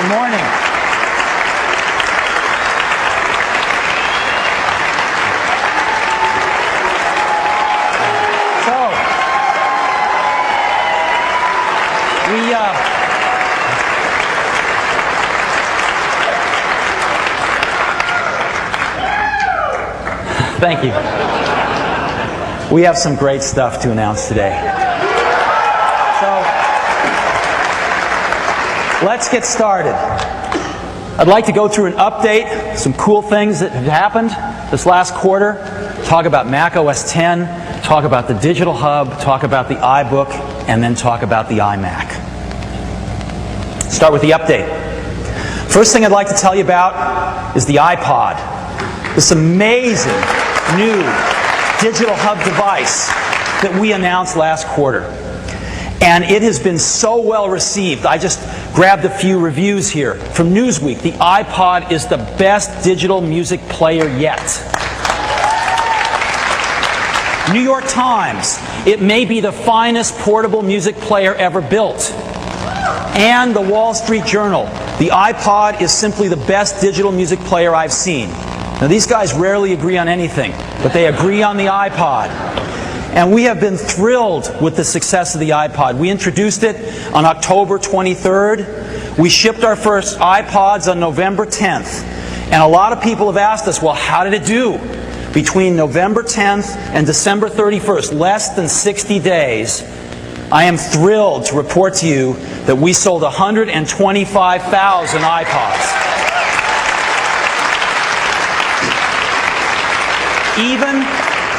Good morning. Thank you. We have some great stuff to announce today. So, let's get started. I'd like to go through an update, some cool things that have happened this last quarter, talk about Mac OS X, talk about the Digital Hub, talk about the iBook, and then talk about the iMac. Start with the update. First thing I'd like to tell you about is the iPod. This amazing new Digital Hub device that we announced last quarter. And it has been so well received. I just grabbed a few reviews here from Newsweek. The iPod is the best digital music player yet. New York Times, it may be the finest portable music player ever built. And the Wall Street Journal, the iPod is simply the best digital music player I've seen. Now, these guys rarely agree on anything, but they agree on the iPod. And we have been thrilled with the success of the iPod. We introduced it on October 23rd. We shipped our first iPods on November 10th. And a lot of people have asked us, well, how did it do? Between November 10th and December 31st, less than 60 days, I am thrilled to report to you that we sold 125,000 iPods.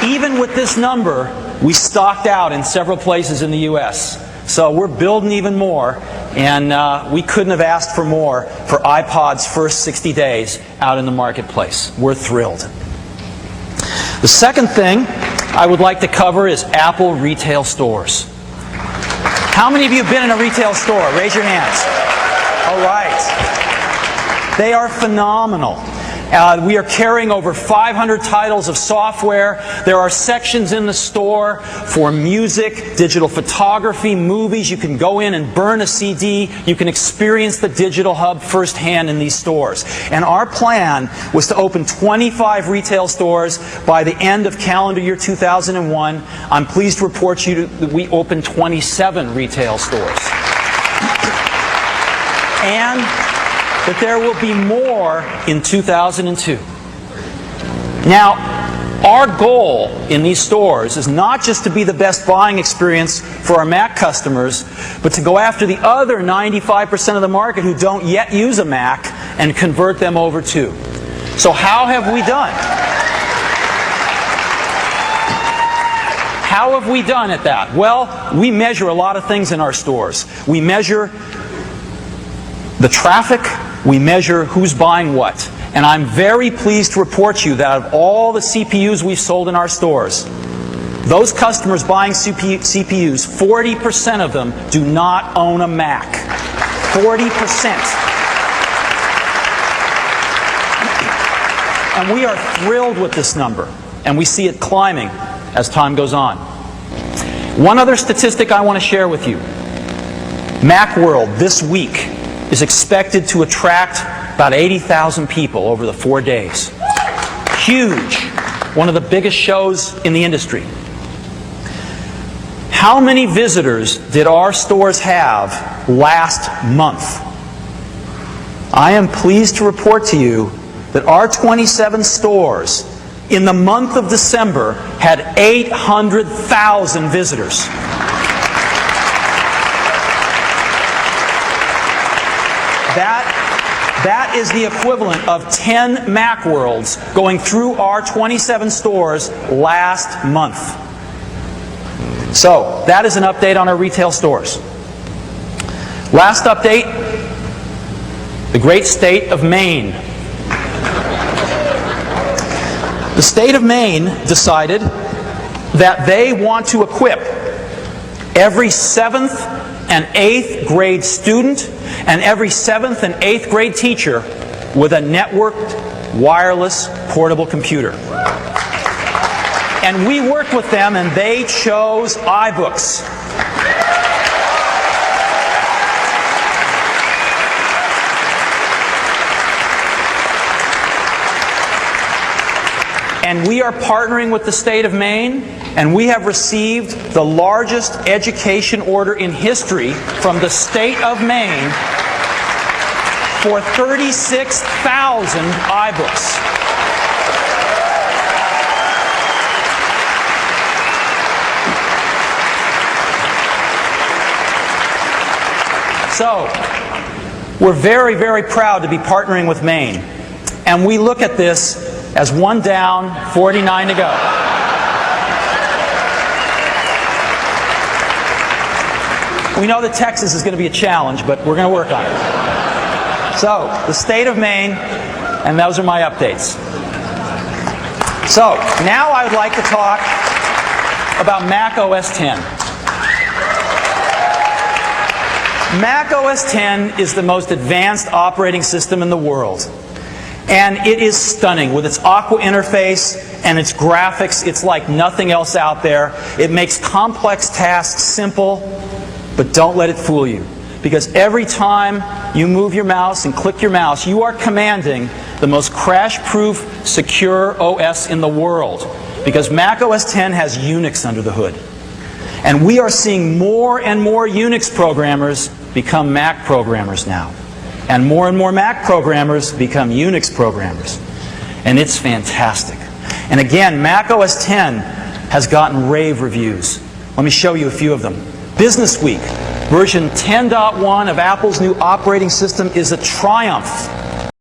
Even with this number, we stocked out in several places in the U.S. So we're building even more, and we couldn't have asked for more for iPod's first 60 days out in the marketplace. We're thrilled. The second thing I would like to cover is Apple retail stores. How many of you have been in a retail store? Raise your hands. All right. They are phenomenal. We are carrying over 500 titles of software. There are sections in the store for music, digital photography, movies. You can go in and burn a CD. You can experience the Digital Hub firsthand in these stores. And our plan was to open 25 retail stores by the end of calendar year 2001. I'm pleased to report to you that we opened 27 retail stores. And that there will be more in 2002. Now, our goal in these stores is not just to be the best buying experience for our Mac customers, but to go after the other 95% of the market who don't yet use a Mac and convert them over too. So how have we done? How have we done at that? Well, we measure a lot of things in our stores. We measure the traffic. We measure who's buying what. And I'm very pleased to report to you that out of all the CPUs we've sold in our stores, those customers buying CPUs, 40% of them do not own a Mac. 40%. And we are thrilled with this number. And we see it climbing as time goes on. One other statistic I want to share with you. Macworld this week is expected to attract about 80,000 people over the 4 days. Huge. One of the biggest shows in the industry. How many visitors did our stores have last month? I am pleased to report to you that our 27 stores in the month of December had 800,000 visitors. That is the equivalent of 10 Macworlds going through our 27 stores last month. So, that is an update on our retail stores. Last update, the great state of Maine. The state of Maine decided that they want to equip every 7th and 8th grade student and every 7th and 8th grade teacher with a networked, wireless, portable computer. And we worked with them, and they chose iBooks. And we are partnering with the state of Maine, and we have received the largest education order in history from the state of Maine for 36,000 iBooks. So, we're very, very proud to be partnering with Maine. And we look at this as 1 down, 49 to go. We know that Texas is going to be a challenge, but we're going to work on it. So, the state of Maine, and those are my updates. So, now I would like to talk about Mac OS X. Mac OS X is the most advanced operating system in the world. And it is stunning with its Aqua interface and its graphics. It's like nothing else out there. It makes complex tasks simple, but don't let it fool you. Because every time you move your mouse and click your mouse, you are commanding the most crash-proof, secure OS in the world. Because Mac OS X has Unix under the hood. And we are seeing more and more Unix programmers become Mac programmers now. And more Mac programmers become Unix programmers. And it's fantastic. And again, Mac OS X has gotten rave reviews. Let me show you a few of them. Business Week, version 10.1 of Apple's new operating system is a triumph.